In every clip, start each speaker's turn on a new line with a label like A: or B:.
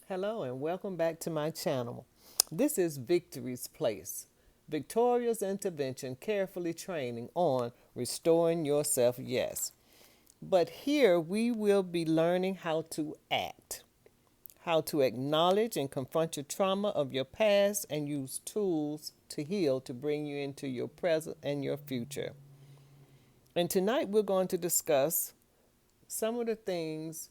A: Hello and welcome back to my channel. This is Victory's Place. Victoria's intervention carefully training on restoring yourself, yes. But here we will be learning how to act, how to acknowledge and confront your trauma of your past and use tools to heal to bring you into your present and your future. And tonight we're going to discuss some of the things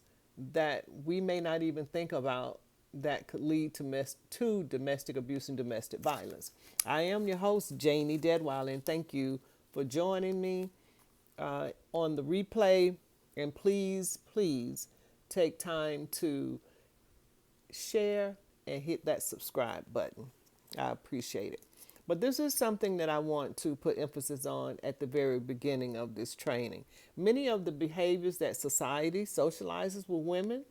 A: that we may not even think about that could lead to domestic abuse and domestic violence. I am your host, Janie Deadweiler, and thank you for joining me on the replay. And please take time to share and hit that subscribe button. I appreciate it. But this is something that I want to put emphasis on at the very beginning of this training. Many of the behaviors that society socializes with women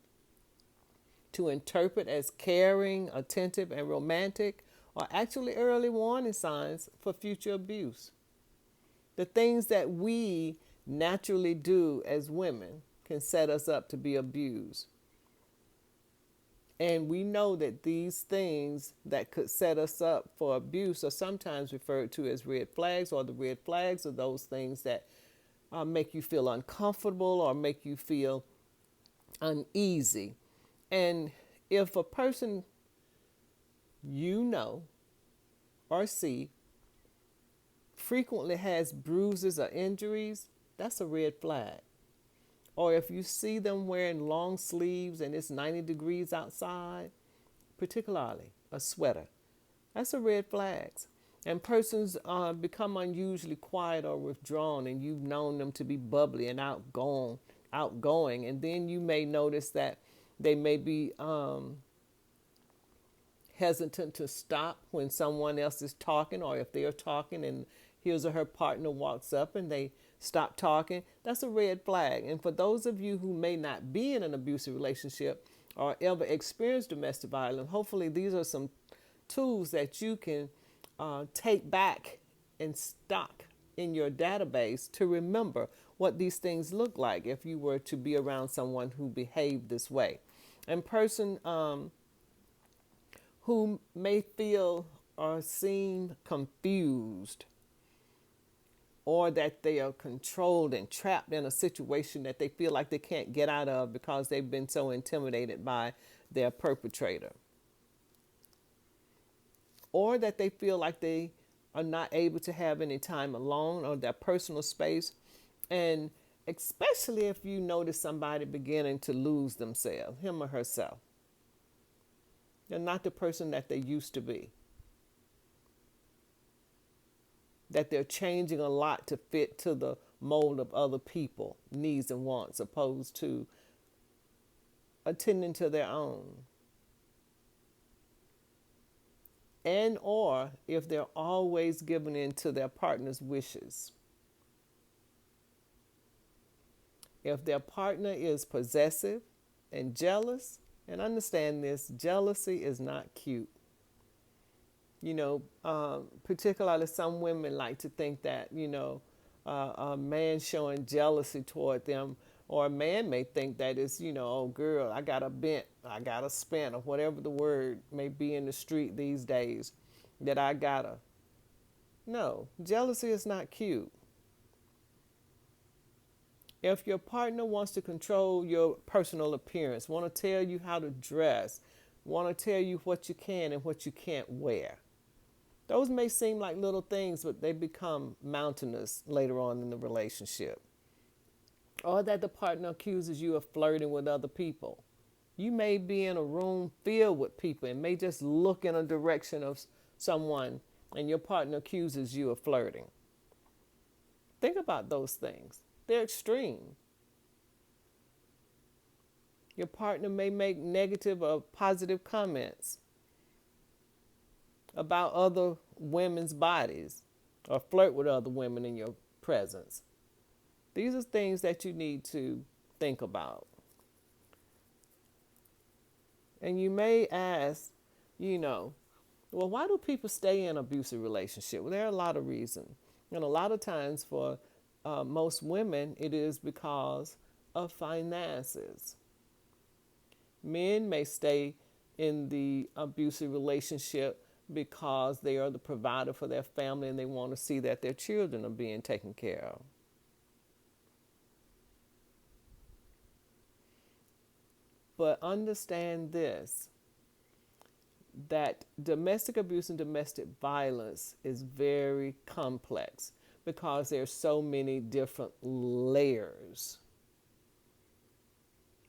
A: to interpret as caring, attentive, and romantic are actually early warning signs for future abuse. The things that we naturally do as women can set us up to be abused. And we know that these things that could set us up for abuse are sometimes referred to as red flags, or the red flags are those things that make you feel uncomfortable or make you feel uneasy. And if a person you know or see frequently has bruises or injuries, that's a red flag. Or if you see them wearing long sleeves and it's 90 degrees outside, particularly a sweater, that's a red flag. And persons become unusually quiet or withdrawn, and you've known them to be bubbly and outgoing, and then you may notice that they may be hesitant to stop when someone else is talking, or if they're talking and his or her partner walks up and they stop talking, that's a red flag. And for those of you who may not be in an abusive relationship or ever experienced domestic violence, hopefully these are some tools that you can take back and stock in your database to remember what these things look like if you were to be around someone who behaved this way. And person who may feel or seem confused, or that they are controlled and trapped in a situation that they feel like they can't get out of because they've been so intimidated by their perpetrator, or that they feel like they are not able to have any time alone or their personal space. And especially if you notice somebody beginning to lose themselves, him or herself. They're not the person that they used to be. That they're changing a lot to fit to the mold of other people, needs and wants, opposed to attending to their own. And or if they're always giving in to their partner's wishes. If their partner is possessive and jealous, and understand this, jealousy is not cute. Particularly some women like to think that, a man showing jealousy toward them, or a man may think that it's, oh girl, I got a bent, I got a spent, or whatever the word may be in the street these days, that I gotta. No, jealousy is not cute. If your partner wants to control your personal appearance, want to tell you how to dress, want to tell you what you can and what you can't wear, those may seem like little things, but they become mountainous later on in the relationship. Or that the partner accuses you of flirting with other people. You may be in a room filled with people and may just look in a direction of someone, and your partner accuses you of flirting. Think about those things. They're extreme. Your partner may make negative or positive comments about other women's bodies or flirt with other women in your presence. These are things that you need to think about. And you may ask, well, why do people stay in abusive relationships? Well, there are a lot of reasons. And a lot of times for most women, it is because of finances. Men may stay in the abusive relationship because they are the provider for their family and they want to see that their children are being taken care of. But understand this, that domestic abuse and domestic violence is very complex because there's so many different layers.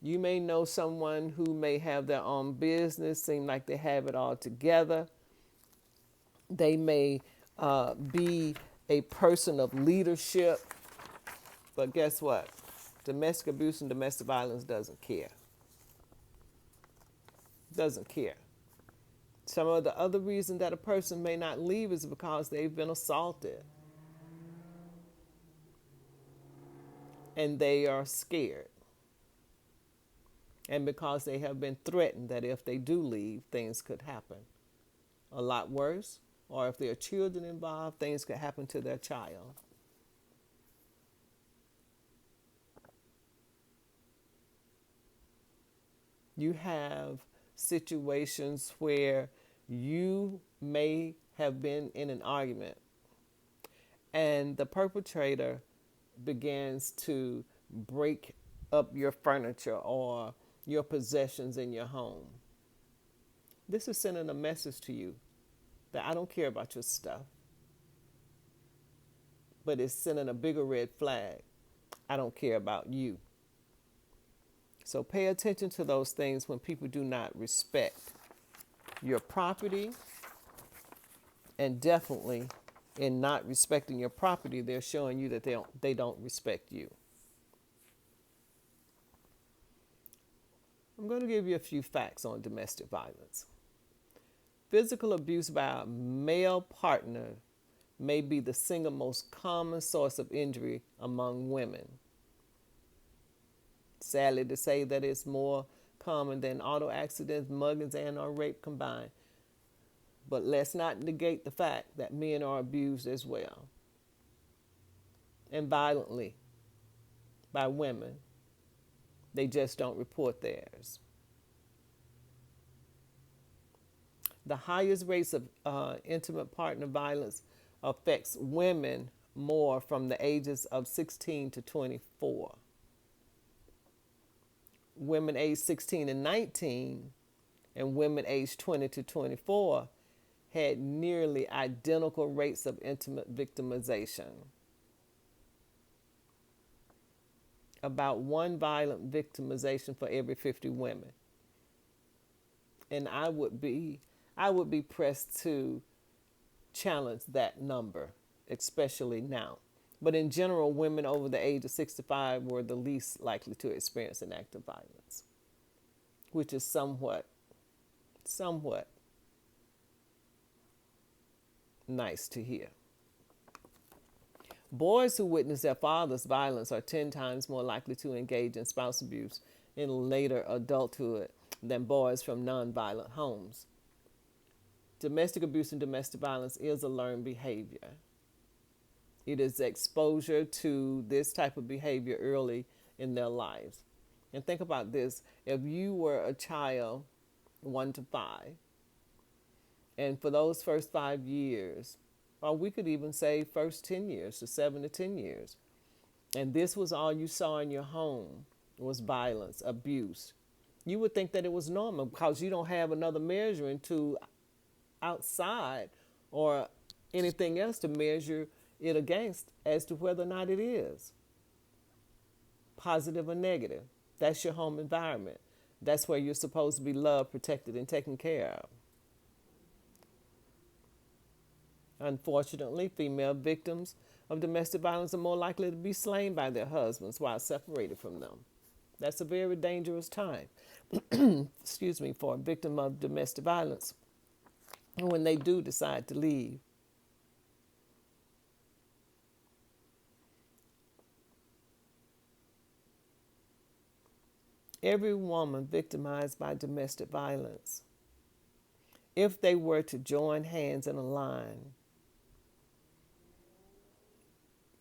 A: You may know someone who may have their own business, seem like they have it all together. They may be a person of leadership, but guess what? Domestic abuse and domestic violence doesn't care. Doesn't care. Some of the other reason that a person may not leave is because they've been assaulted and they are scared. And because they have been threatened that if they do leave, things could happen a lot worse. Or if there are children involved, things could happen to their child. You have situations where you may have been in an argument and the perpetrator begins to break up your furniture or your possessions in your home. This is sending a message to you that I don't care about your stuff, but it's sending a bigger red flag. I don't care about you. So pay attention to those things when people do not respect your property, and definitely in not respecting your property, they're showing you that they don't respect you. I'm going to give you a few facts on domestic violence. Physical abuse by a male partner may be the single most common source of injury among women. Sadly to say that it's more common than auto accidents, muggings, and or rape combined. But let's not negate the fact that men are abused as well, and violently by women. They just don't report theirs. The highest rates of intimate partner violence affects women more from the ages of 16 to 24. Women aged 16 and 19 and women aged 20 to 24 had nearly identical rates of intimate victimization. About one violent victimization for every 50 women. And I would be pressed to challenge that number, especially now. But in general, women over the age of 65 were the least likely to experience an act of violence, which is somewhat nice to hear. Boys who witness their father's violence are 10 times more likely to engage in spouse abuse in later adulthood than boys from non-violent homes. Domestic abuse and domestic violence is a learned behavior. It is exposure to this type of behavior early in their lives. And think about this. If you were a child, 1 to 5, and for those first 5 years, or we could even say first 10 years, to 7 to 10 years, and this was all you saw in your home was violence, abuse, you would think that it was normal because you don't have another measuring tool outside or anything else to measure it against as to whether or not it is positive or negative. That's your home environment. That's where you're supposed to be loved, protected, and taken care of. Unfortunately, female victims of domestic violence are more likely to be slain by their husbands while separated from them. That's a very dangerous time, for a victim of domestic violence when they do decide to leave. Every woman victimized by domestic violence, if they were to join hands in a line,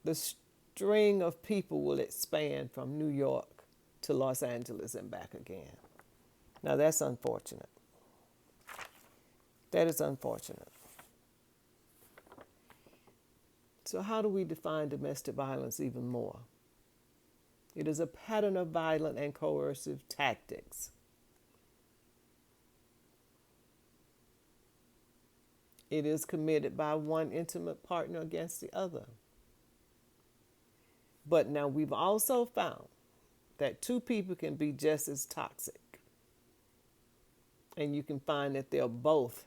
A: the string of people will expand from New York to Los Angeles and back again. Now that's unfortunate. That is unfortunate. So, how do we define domestic violence even more? It is a pattern of violent and coercive tactics. It is committed by one intimate partner against the other. But now we've also found that two people can be just as toxic. And you can find that they're both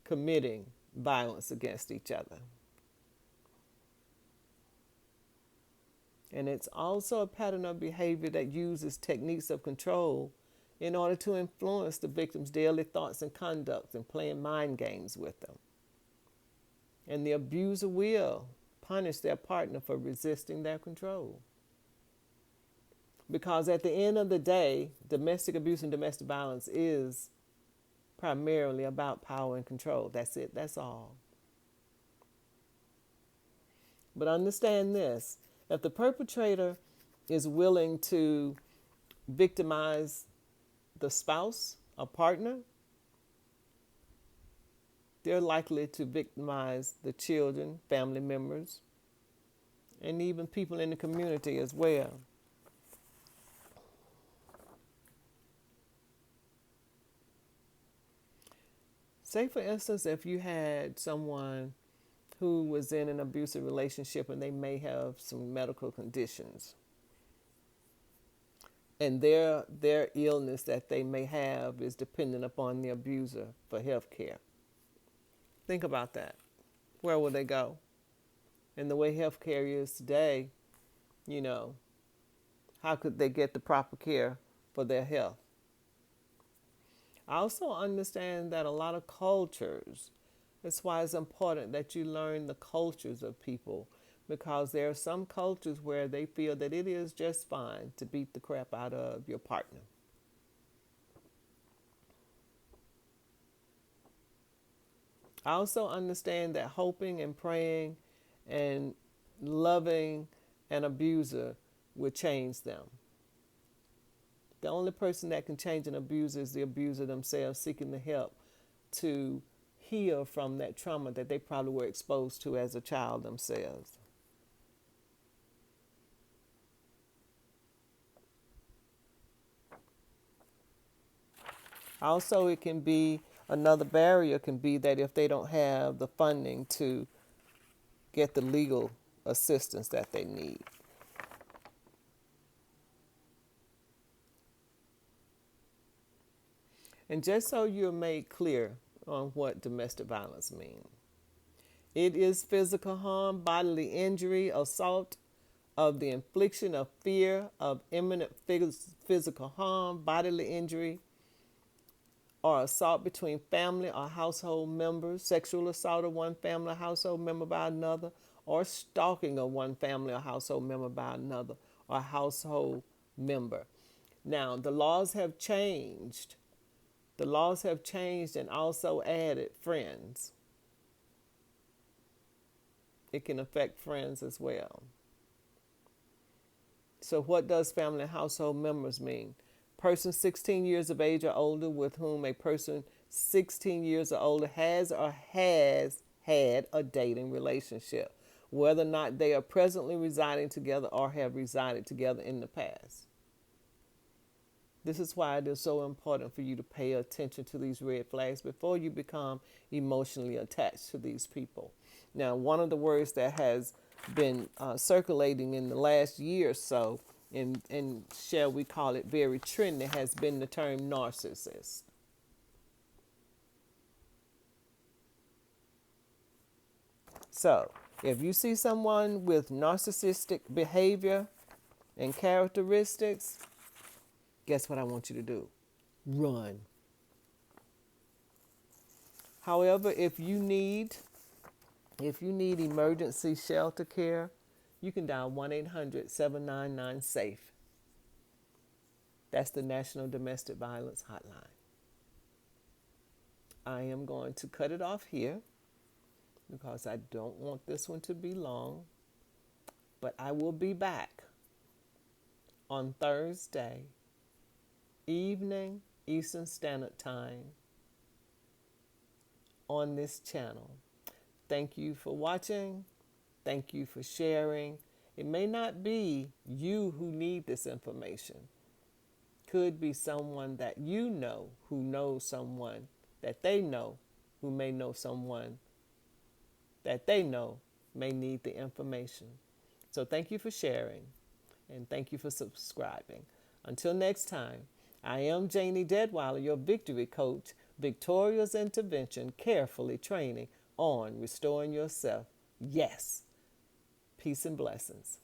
A: committing violence against each other. And it's also a pattern of behavior that uses techniques of control in order to influence the victim's daily thoughts and conduct and playing mind games with them. And the abuser will punish their partner for resisting their control. Because at the end of the day, domestic abuse and domestic violence is primarily about power and control. That's it. That's all. But understand this. If the perpetrator is willing to victimize the spouse or partner, they're likely to victimize the children, family members, and even people in the community as well. Say, for instance, if you had someone who was in an abusive relationship and they may have some medical conditions, and their illness that they may have is dependent upon the abuser for health care. Think about that. Where will they go? And the way health care is today, how could they get the proper care for their health? I also understand that a lot of cultures, that's why it's important that you learn the cultures of people, because there are some cultures where they feel that it is just fine to beat the crap out of your partner. I also understand that hoping and praying and loving an abuser will change them. The only person that can change an abuser is the abuser themselves, seeking the help to heal from that trauma that they probably were exposed to as a child themselves. Also, it can be another barrier can be that if they don't have the funding to get the legal assistance that they need. And just so you're made clear on what domestic violence means, it is physical harm, bodily injury, assault of the infliction of fear of imminent physical harm, bodily injury, or assault between family or household members, sexual assault of one family or household member by another, or stalking of one family or household member by another, or household member. Now, the laws have changed. The laws have changed and also added friends. It can affect friends as well. So what does family and household members mean? Person 16 years of age or older with whom a person 16 years or older has had a dating relationship, whether or not they are presently residing together or have resided together in the past. This is why it is so important for you to pay attention to these red flags before you become emotionally attached to these people. Now, one of the words that has been circulating in the last year or so, and shall we call it very trendy, has been the term narcissist. So, if you see someone with narcissistic behavior and characteristics, guess what I want you to do? Run. However, if you need emergency shelter care, you can dial 1-800-799-SAFE. That's the National Domestic Violence Hotline. I am going to cut it off here because I don't want this one to be long, but I will be back on Thursday evening Eastern Standard Time on this channel. Thank you for watching. Thank you for sharing. It may not be you who need this information. Could be someone that you know who knows someone that they know who may know someone that they know may need the information. So thank you for sharing and thank you for subscribing. Until next time, I am Janie Deadweiler, your victory coach, Victoria's Intervention, carefully training on restoring yourself. Yes. Peace and blessings.